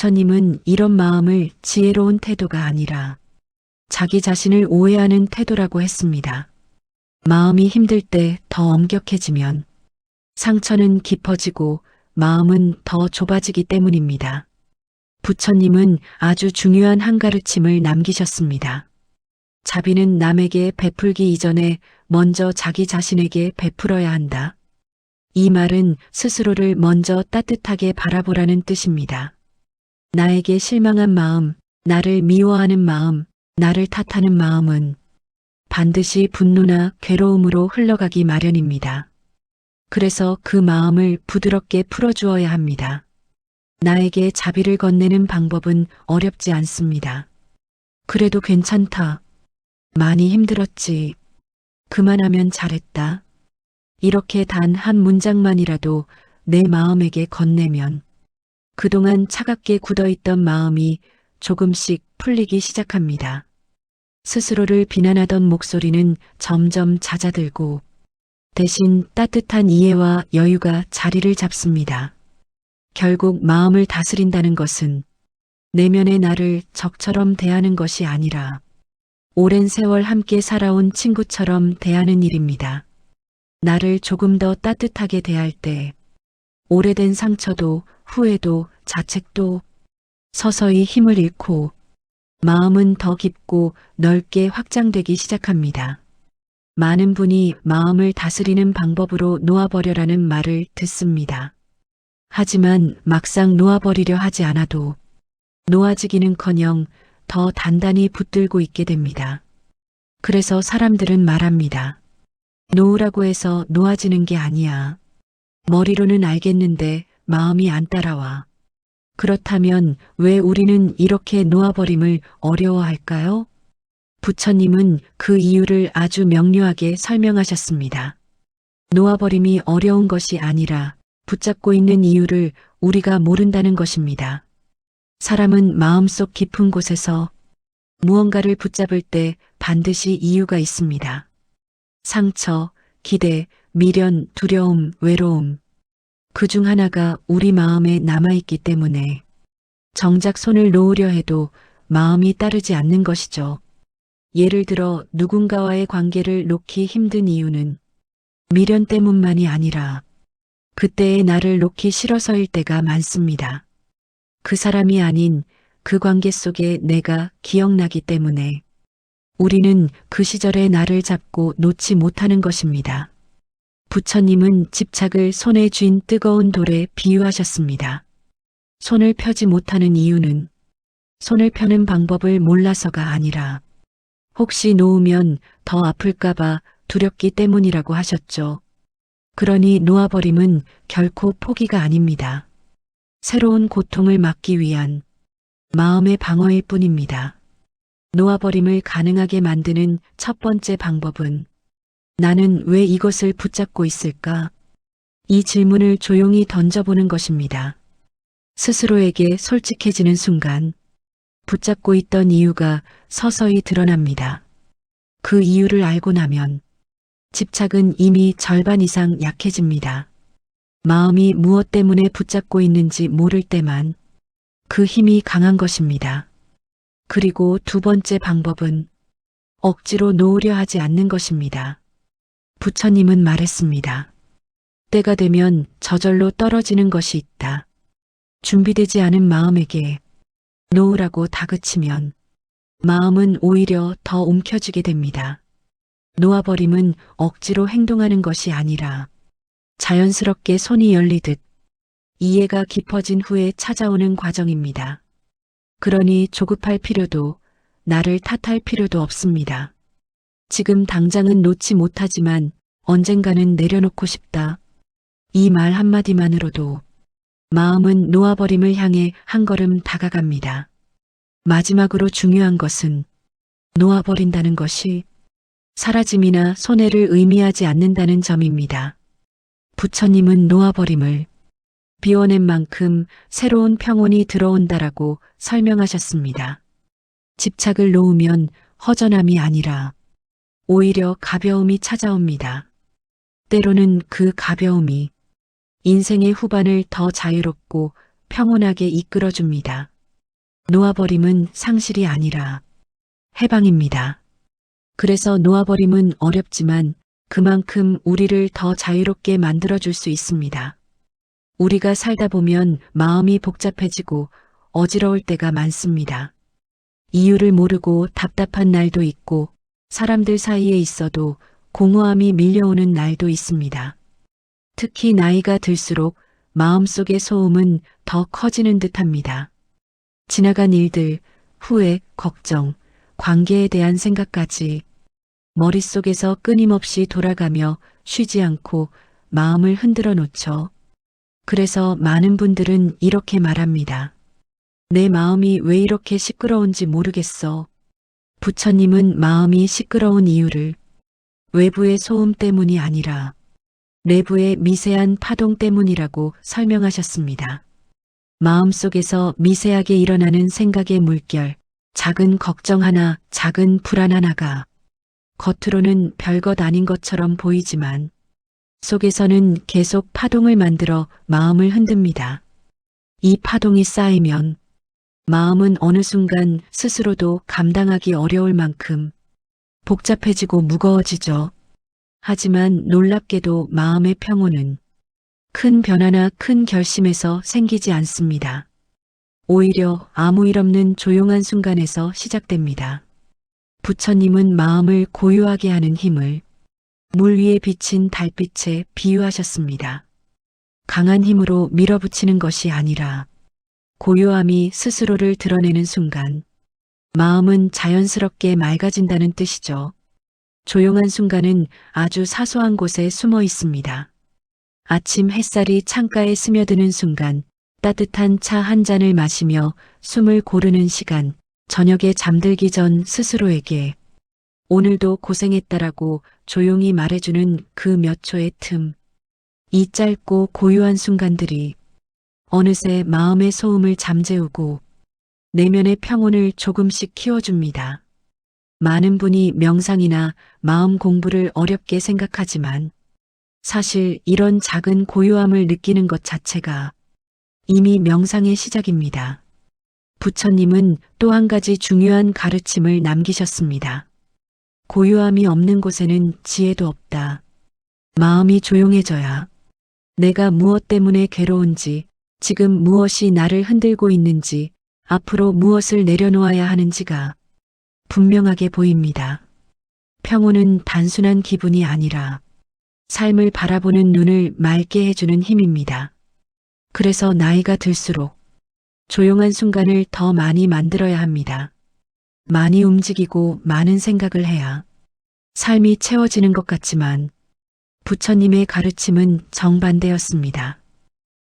부처님은 이런 마음을 지혜로운 태도가 아니라 자기 자신을 오해하는 태도라고 했습니다. 마음이 힘들 때 더 엄격해지면 상처는 깊어지고 마음은 더 좁아지기 때문입니다. 부처님은 아주 중요한 한 가르침을 남기셨습니다. 자비는 남에게 베풀기 이전에 먼저 자기 자신에게 베풀어야 한다. 이 말은 스스로를 먼저 따뜻하게 바라보라는 뜻입니다. 나에게 실망한 마음, 나를 미워하는 마음, 나를 탓하는 마음은 반드시 분노나 괴로움으로 흘러가기 마련입니다. 그래서 그 마음을 부드럽게 풀어주어야 합니다. 나에게 자비를 건네는 방법은 어렵지 않습니다. 그래도 괜찮다. 많이 힘들었지. 그만하면 잘했다. 이렇게 단 한 문장만이라도 내 마음에게 건네면 그동안 차갑게 굳어있던 마음이 조금씩 풀리기 시작합니다. 스스로를 비난하던 목소리는 점점 잦아들고 대신 따뜻한 이해와 여유가 자리를 잡습니다. 결국 마음을 다스린다는 것은 내면의 나를 적처럼 대하는 것이 아니라 오랜 세월 함께 살아온 친구처럼 대하는 일입니다. 나를 조금 더 따뜻하게 대할 때 오래된 상처도 후회도 자책도 서서히 힘을 잃고 마음은 더 깊고 넓게 확장되기 시작합니다. 많은 분이 마음을 다스리는 방법으로 놓아버려라는 말을 듣습니다. 하지만 막상 놓아버리려 하지 않아도 놓아지기는커녕 더 단단히 붙들고 있게 됩니다. 그래서 사람들은 말합니다. 놓으라고 해서 놓아지는 게 아니야. 머리로는 알겠는데 마음이 안 따라와. 그렇다면 왜 우리는 이렇게 놓아버림을 어려워할까요? 부처님은 그 이유를 아주 명료하게 설명하셨습니다. 놓아버림이 어려운 것이 아니라 붙잡고 있는 이유를 우리가 모른다는 것입니다. 사람은 마음속 깊은 곳에서 무언가를 붙잡을 때 반드시 이유가 있습니다. 상처, 기대, 미련, 두려움, 외로움. 그 중 하나가 우리 마음에 남아있기 때문에 정작 손을 놓으려 해도 마음이 따르지 않는 것이죠. 예를 들어 누군가와의 관계를 놓기 힘든 이유는 미련 때문만이 아니라 그때의 나를 놓기 싫어서일 때가 많습니다. 그 사람이 아닌 그 관계 속에 내가 기억나기 때문에 우리는 그 시절의 나를 잡고 놓지 못하는 것입니다. 부처님은 집착을 손에 쥔 뜨거운 돌에 비유하셨습니다. 손을 펴지 못하는 이유는 손을 펴는 방법을 몰라서가 아니라 혹시 놓으면 더 아플까봐 두렵기 때문이라고 하셨죠. 그러니 놓아버림은 결코 포기가 아닙니다. 새로운 고통을 막기 위한 마음의 방어일 뿐입니다. 놓아버림을 가능하게 만드는 첫 번째 방법은 나는 왜 이것을 붙잡고 있을까? 이 질문을 조용히 던져보는 것입니다. 스스로에게 솔직해지는 순간 붙잡고 있던 이유가 서서히 드러납니다. 그 이유를 알고 나면 집착은 이미 절반 이상 약해집니다. 마음이 무엇 때문에 붙잡고 있는지 모를 때만 그 힘이 강한 것입니다. 그리고 두 번째 방법은 억지로 놓으려 하지 않는 것입니다. 부처님은 말했습니다. 때가 되면 저절로 떨어지는 것이 있다. 준비되지 않은 마음에게 놓으라고 다그치면 마음은 오히려 더 움켜쥐게 됩니다. 놓아버림은 억지로 행동하는 것이 아니라 자연스럽게 손이 열리듯 이해가 깊어진 후에 찾아오는 과정입니다. 그러니 조급할 필요도 나를 탓할 필요도 없습니다. 지금 당장은 놓지 못하지만 언젠가는 내려놓고 싶다. 이 말 한마디만으로도 마음은 놓아버림을 향해 한 걸음 다가갑니다. 마지막으로 중요한 것은 놓아버린다는 것이 사라짐이나 손해를 의미하지 않는다는 점입니다. 부처님은 놓아버림을 비워낸 만큼 새로운 평온이 들어온다라고 설명하셨습니다. 집착을 놓으면 허전함이 아니라 오히려 가벼움이 찾아옵니다. 때로는 그 가벼움이 인생의 후반을 더 자유롭고 평온하게 이끌어줍니다. 놓아버림은 상실이 아니라 해방입니다. 그래서 놓아버림은 어렵지만 그만큼 우리를 더 자유롭게 만들어줄 수 있습니다. 우리가 살다 보면 마음이 복잡해지고 어지러울 때가 많습니다. 이유를 모르고 답답한 날도 있고 사람들 사이에 있어도 공허함이 밀려오는 날도 있습니다. 특히 나이가 들수록 마음속의 소음은 더 커지는 듯합니다. 지나간 일들, 후회, 걱정, 관계에 대한 생각까지 머릿속에서 끊임없이 돌아가며 쉬지 않고 마음을 흔들어 놓죠. 그래서 많은 분들은 이렇게 말합니다. 내 마음이 왜 이렇게 시끄러운지 모르겠어. 부처님은 마음이 시끄러운 이유를 외부의 소음 때문이 아니라 내부의 미세한 파동 때문이라고 설명하셨습니다. 마음속에서 미세하게 일어나는 생각의 물결, 작은 걱정 하나, 작은 불안 하나가 겉으로는 별것 아닌 것처럼 보이지만 속에서는 계속 파동을 만들어 마음을 흔듭니다. 이 파동이 쌓이면 마음은 어느 순간 스스로도 감당하기 어려울 만큼 복잡해지고 무거워지죠. 하지만 놀랍게도 마음의 평온은 큰 변화나 큰 결심에서 생기지 않습니다. 오히려 아무 일 없는 조용한 순간에서 시작됩니다. 부처님은 마음을 고요하게 하는 힘을 물 위에 비친 달빛에 비유하셨습니다. 강한 힘으로 밀어붙이는 것이 아니라 고요함이 스스로를 드러내는 순간 마음은 자연스럽게 맑아진다는 뜻이죠. 조용한 순간은 아주 사소한 곳에 숨어 있습니다. 아침 햇살이 창가에 스며드는 순간, 따뜻한 차 한 잔을 마시며 숨을 고르는 시간, 저녁에 잠들기 전 스스로에게 오늘도 고생했다라고 조용히 말해주는 그 몇 초의 틈. 이 짧고 고요한 순간들이 어느새 마음의 소음을 잠재우고 내면의 평온을 조금씩 키워줍니다. 많은 분이 명상이나 마음 공부를 어렵게 생각하지만 사실 이런 작은 고요함을 느끼는 것 자체가 이미 명상의 시작입니다. 부처님은 또 한 가지 중요한 가르침을 남기셨습니다. 고요함이 없는 곳에는 지혜도 없다. 마음이 조용해져야 내가 무엇 때문에 괴로운지, 지금 무엇이 나를 흔들고 있는지, 앞으로 무엇을 내려놓아야 하는지가 분명하게 보입니다. 평온은 단순한 기분이 아니라 삶을 바라보는 눈을 맑게 해주는 힘입니다. 그래서 나이가 들수록 조용한 순간을 더 많이 만들어야 합니다. 많이 움직이고 많은 생각을 해야 삶이 채워지는 것 같지만 부처님의 가르침은 정반대였습니다.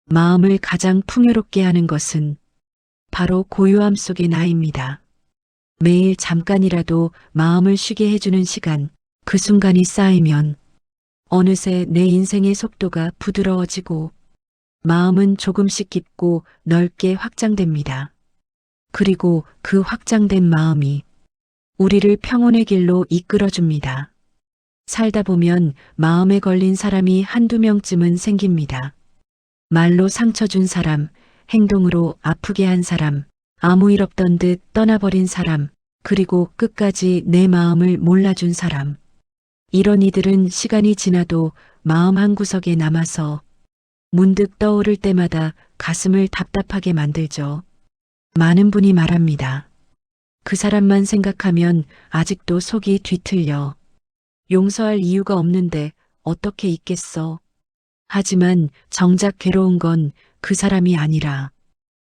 마음을 가장 풍요롭게 하는 것은 바로 고요함 속의 나입니다. 매일 잠깐이라도 마음을 쉬게 해주는 시간, 그 순간이 쌓이면 어느새 내 인생의 속도가 부드러워지고 마음은 조금씩 깊고 넓게 확장됩니다. 그리고 그 확장된 마음이 우리를 평온의 길로 이끌어줍니다. 살다 보면 마음에 걸린 사람이 한두 명쯤은 생깁니다. 말로 상처 준 사람, 행동으로 아프게 한 사람, 아무 일 없던 듯 떠나버린 사람, 그리고 끝까지 내 마음을 몰라준 사람. 이런 이들은 시간이 지나도 마음 한구석에 남아서 문득 떠오를 때마다 가슴을 답답하게 만들죠. 많은 분이 말합니다. 그 사람만 생각하면 아직도 속이 뒤틀려. 용서할 이유가 없는데 어떻게 있겠어. 하지만 정작 괴로운 건 그 사람이 아니라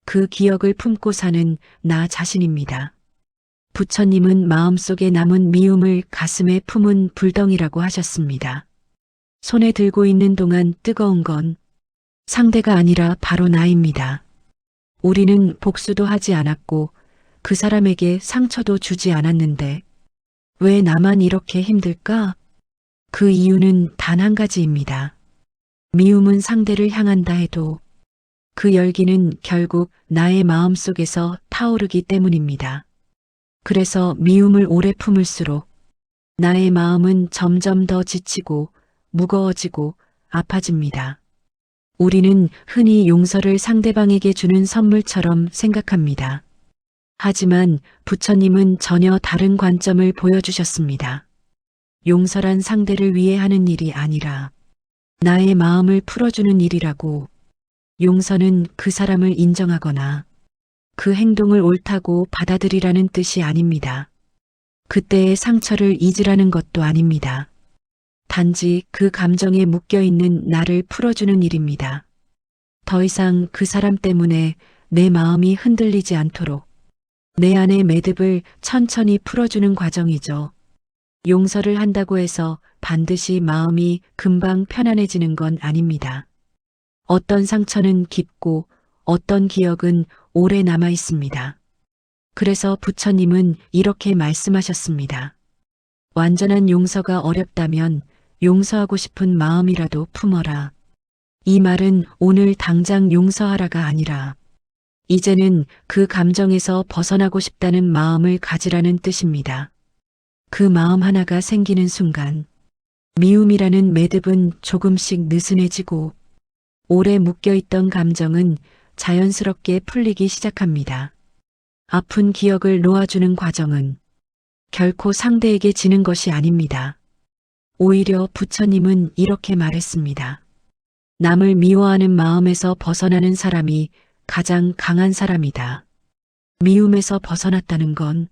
그 기억을 품고 사는 나 자신입니다. 부처님은 마음속에 남은 미움을 가슴에 품은 불덩이라고 하셨습니다. 손에 들고 있는 동안 뜨거운 건 상대가 아니라 바로 나입니다. 우리는 복수도 하지 않았고 그 사람에게 상처도 주지 않았는데 왜 나만 이렇게 힘들까? 그 이유는 단 한 가지입니다. 미움은 상대를 향한다 해도 그 열기는 결국 나의 마음 속에서 타오르기 때문입니다. 그래서 미움을 오래 품을수록 나의 마음은 점점 더 지치고 무거워지고 아파집니다. 우리는 흔히 용서를 상대방에게 주는 선물처럼 생각합니다. 하지만 부처님은 전혀 다른 관점을 보여주셨습니다. 용서란 상대를 위해 하는 일이 아니라 나의 마음을 풀어주는 일이라고. 용서는 그 사람을 인정하거나 그 행동을 옳다고 받아들이라는 뜻이 아닙니다. 그때의 상처를 잊으라는 것도 아닙니다. 단지 그 감정에 묶여있는 나를 풀어주는 일입니다. 더 이상 그 사람 때문에 내 마음이 흔들리지 않도록 내 안의 매듭을 천천히 풀어주는 과정이죠. 용서를 한다고 해서 반드시 마음이 금방 편안해지는 건 아닙니다. 어떤 상처는 깊고 어떤 기억은 오래 남아 있습니다. 그래서 부처님은 이렇게 말씀하셨습니다. 완전한 용서가 어렵다면 용서하고 싶은 마음이라도 품어라. 이 말은 오늘 당장 용서하라가 아니라 이제는 그 감정에서 벗어나고 싶다는 마음을 가지라는 뜻입니다. 그 마음 하나가 생기는 순간 미움이라는 매듭은 조금씩 느슨해지고 오래 묶여있던 감정은 자연스럽게 풀리기 시작합니다. 아픈 기억을 놓아주는 과정은 결코 상대에게 지는 것이 아닙니다. 오히려 부처님은 이렇게 말했습니다. 남을 미워하는 마음에서 벗어나는 사람이 가장 강한 사람이다. 미움에서 벗어났다는 건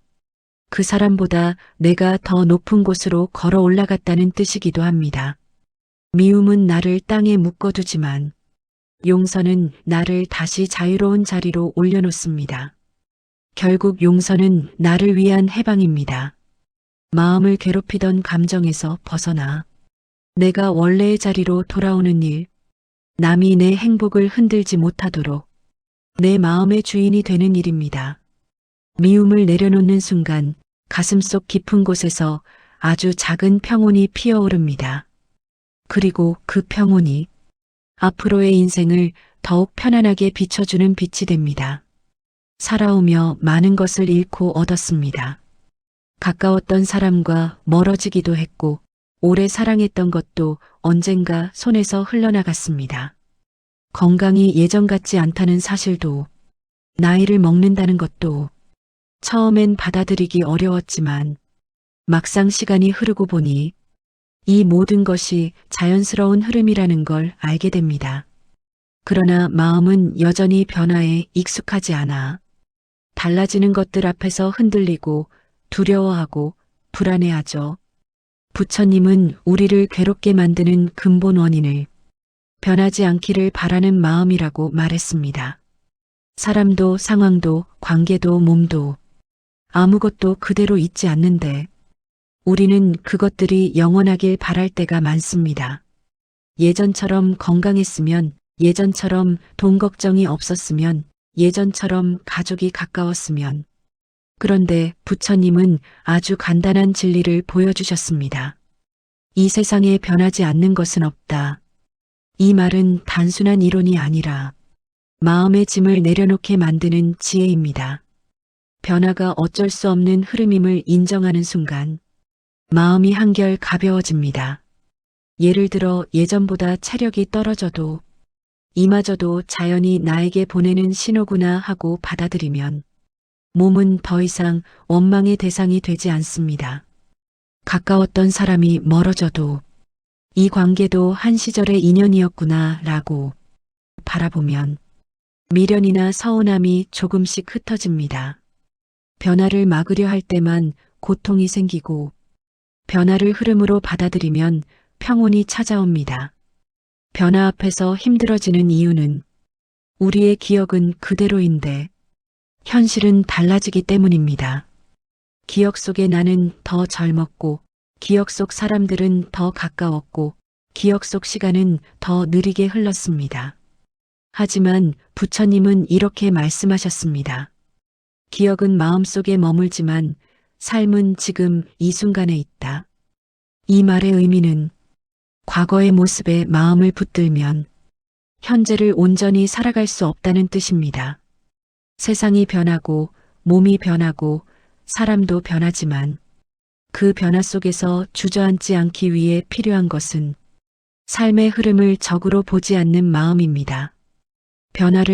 그 사람보다 내가 더 높은 곳으로 걸어 올라갔다는 뜻이기도 합니다. 미움은 나를 땅에 묶어두지만 용서는 나를 다시 자유로운 자리로 올려놓습니다. 결국 용서는 나를 위한 해방입니다. 마음을 괴롭히던 감정에서 벗어나 내가 원래의 자리로 돌아오는 일, 남이 내 행복을 흔들지 못하도록 내 마음의 주인이 되는 일입니다. 미움을 내려놓는 순간 가슴속 깊은 곳에서 아주 작은 평온이 피어오릅니다. 그리고 그 평온이 앞으로의 인생을 더욱 편안하게 비춰주는 빛이 됩니다. 살아오며 많은 것을 잃고 얻었습니다. 가까웠던 사람과 멀어지기도 했고 오래 사랑했던 것도 언젠가 손에서 흘러나갔습니다. 건강이 예전 같지 않다는 사실도, 나이를 먹는다는 것도 처음엔 받아들이기 어려웠지만 막상 시간이 흐르고 보니 이 모든 것이 자연스러운 흐름이라는 걸 알게 됩니다. 그러나 마음은 여전히 변화에 익숙하지 않아 달라지는 것들 앞에서 흔들리고 두려워하고 불안해하죠. 부처님은 우리를 괴롭게 만드는 근본 원인을 변하지 않기를 바라는 마음이라고 말했습니다. 사람도 상황도 관계도 몸도 아무것도 그대로 있지 않는데 우리는 그것들이 영원하길 바랄 때가 많습니다. 예전처럼 건강했으면, 예전처럼 돈 걱정이 없었으면, 예전처럼 가족이 가까웠으면. 그런데 부처님은 아주 간단한 진리를 보여주셨습니다. 이 세상에 변하지 않는 것은 없다. 이 말은 단순한 이론이 아니라 마음의 짐을 내려놓게 만드는 지혜입니다. 변화가 어쩔 수 없는 흐름임을 인정하는 순간 마음이 한결 가벼워집니다. 예를 들어 예전보다 체력이 떨어져도 이마저도 자연이 나에게 보내는 신호구나 하고 받아들이면 몸은 더 이상 원망의 대상이 되지 않습니다. 가까웠던 사람이 멀어져도 이 관계도 한 시절의 인연이었구나 라고 바라보면 미련이나 서운함이 조금씩 흩어집니다. 변화를 막으려 할 때만 고통이 생기고 변화를 흐름으로 받아들이면 평온이 찾아옵니다. 변화 앞에서 힘들어지는 이유는 우리의 기억은 그대로인데 현실은 달라지기 때문입니다. 기억 속의 나는 더 젊었고 기억 속 사람들은 더 가까웠고 기억 속 시간은 더 느리게 흘렀습니다. 하지만 부처님은 이렇게 말씀하셨습니다. 기억은 마음속에 머물지만 삶은 지금 이 순간에 있다. 이 말의 의미는 과거의 모습에 마음을 붙들면 현재를 온전히 살아갈 수 없다는 뜻입니다. 세상이 변하고 몸이 변하고 사람도 변하지만 그 변화 속에서 주저앉지 않기 위해 필요한 것은 삶의 흐름을 적으로 보지 않는 마음입니다. 변화를